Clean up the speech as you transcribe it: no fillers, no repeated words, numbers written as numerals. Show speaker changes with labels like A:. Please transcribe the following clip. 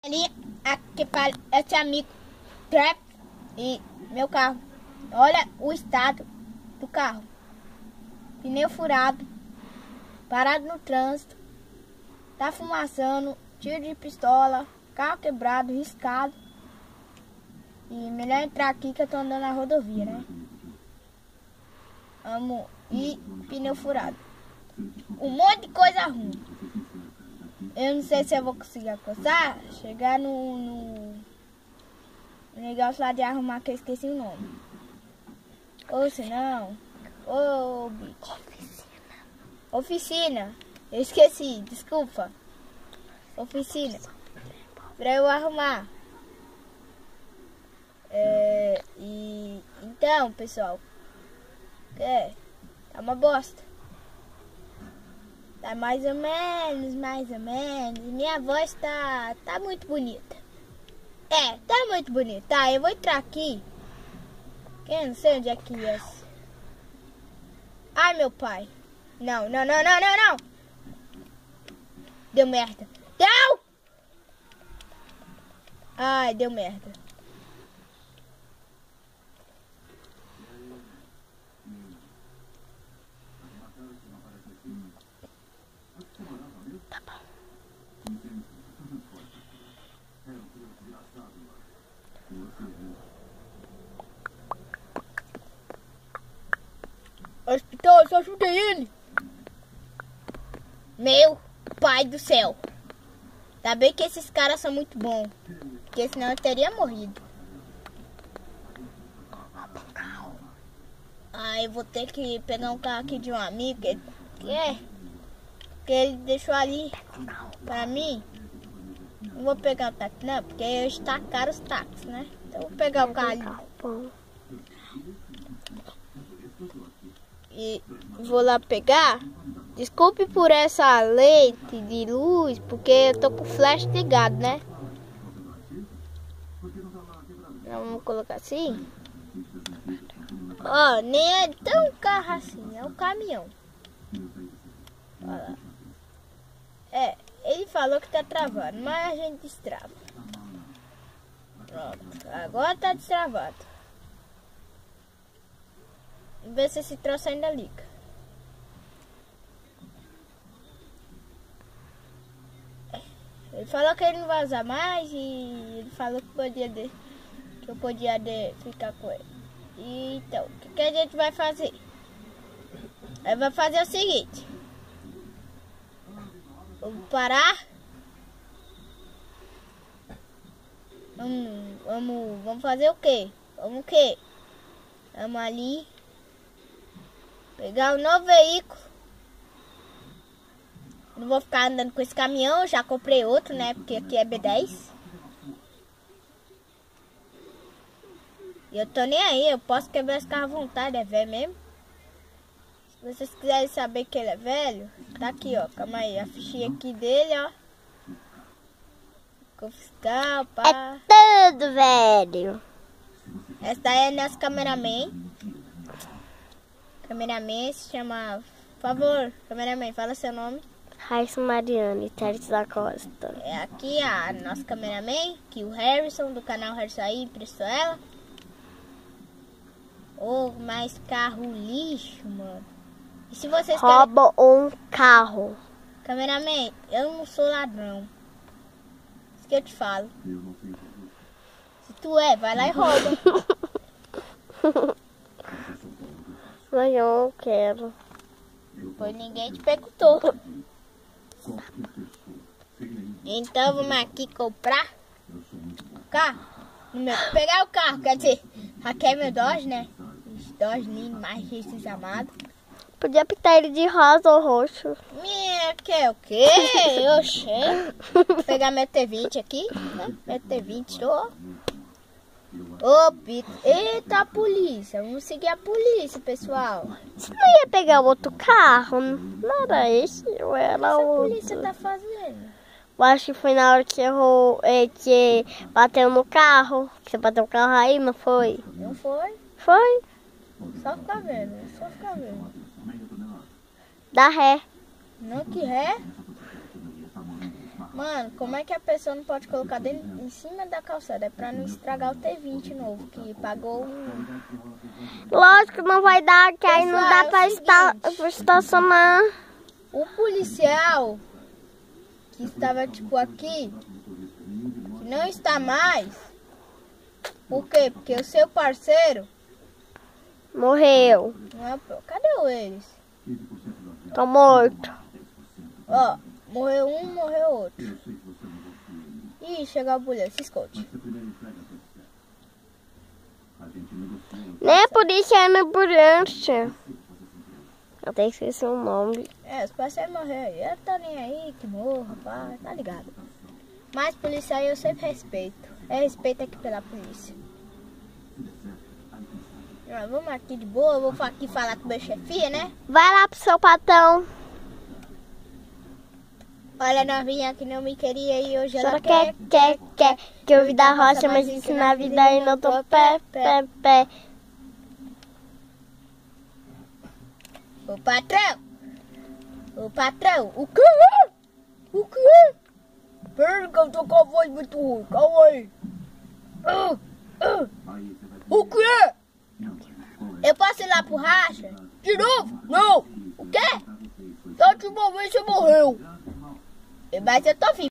A: Ali, aqui esse amigo trap e meu carro. Olha o estado do carro. Pneu furado, parado no trânsito, tá fumaçando, tiro de pistola, carro quebrado, riscado. E melhor entrar aqui que eu tô andando na rodovia, né? E pneu furado. Um monte de coisa ruim. Eu não sei se eu vou conseguir alcançar, chegar no negócio lá de arrumar, que eu esqueci o nome. Ou se não, Oficina. Eu esqueci, desculpa. Oficina. Pra eu arrumar. Então, pessoal. Tá uma bosta. Tá mais ou menos. Minha voz tá muito bonita. Tá muito bonita. Tá, eu vou entrar aqui. Que eu não sei onde é que é. Ai, meu pai. Não. Deu merda. Deu! Ai, deu merda. Tá bom. Hospital, só ajudei ele. Meu pai do céu. Ainda bem que esses caras são muito bons. Porque senão eu teria morrido. Aí eu vou ter que pegar um carro aqui de um amigo. Que ele deixou ali pra mim. Não vou pegar o táxi não, porque hoje tá caro os táxis, né? Então eu vou pegar o carro ali. E vou lá pegar. Desculpe por essa lente de luz, porque eu tô com o flash ligado, né? Vamos colocar assim. Ó, nem é tão carro assim, é um caminhão. Olha lá. Ele falou que tá travando, mas a gente destrava. Pronto, agora tá destravado. Vamos ver se esse troço ainda liga. Ele falou que ele não vai usar mais e ele falou que eu podia ficar com ele. Então, o que a gente vai fazer? Aí vai fazer o seguinte. Vamos parar. Vamos fazer o quê? Vamos ali. Pegar um novo veículo. Não vou ficar andando com esse caminhão, já comprei outro, né? Porque aqui é B10. E eu tô nem aí, eu posso quebrar esse carro à vontade, é velho mesmo. Se vocês quiserem saber que ele é velho, tá aqui, ó. Calma aí, a fichinha aqui dele, ó. Fiscal, pá.
B: É tudo velho.
A: Essa aí é nosso cameraman. Cameraman se chama... Por favor, cameraman, fala seu nome.
B: Raíssa Mariane Teres da Costa.
A: É aqui a nossa cameraman, que o Harrison, do canal Harrison aí, emprestou ela. Mais carro lixo, mano. E se vocês
B: rouba um carro.
A: Cameraman, eu não sou ladrão. Isso que eu te falo. Se tu vai lá e rouba.
B: Mas eu não quero.
A: Pois ninguém te perguntou. Então vamos aqui comprar o carro. Pegar o carro, quer dizer, aqui é meu Dodge, né? Dodge lindo, mais esses amados.
B: Podia pintar ele de rosa ou roxo.
A: Quer o quê? Oxê. Vou pegar meu T20 aqui, né? Meu T20, Pito. Eita, a polícia. Vamos seguir a polícia, pessoal.
B: Você não ia pegar outro carro? Não era esse? Ou era outro?
A: O que a polícia tá fazendo?
B: Eu acho que foi na hora que errou, que bateu no carro. Que você bateu o carro aí, não foi?
A: Não foi?
B: Foi?
A: Só ficar vendo, só ficar vendo.
B: Dá ré.
A: Não que ré? Mano, como é que a pessoa não pode colocar dentro, em cima da calçada? É pra não estragar o T20 novo, que pagou um...
B: Lógico que não vai dar, que aí não
A: Pessoal,
B: dá
A: é o
B: pra estacionar.
A: O policial que estava, tipo, aqui, que não está mais. Por quê? Porque o seu parceiro...
B: Morreu.
A: Não é... Cadê eles?
B: Tô morto.
A: Ó, morreu um, morreu outro. Ih, chegou a polícia, se esconde.
B: Nem por isso é na ambulância. Eu tenho que esquecer o nome.
A: É, os parceiros morreram aí. Eu tô nem aí, que morra, pá, tá ligado. Mas polícia aí eu sempre respeito. É respeito aqui pela polícia. Vamos aqui de boa, eu vou aqui falar com o meu chefia, né?
B: Vai lá pro seu patrão.
A: Olha a novinha que não me queria e hoje
B: Só
A: ela
B: quer. Que eu vi da roça, mas isso na vida e não tô pé.
A: Ô patrão! Ô patrão! O que é? O que é? Pera que eu tô com a voz muito ruim, calma aí. O que é? Eu posso ir lá pro racha? De novo? Não! O quê? Da última vez você morreu. Mas eu tô vivo.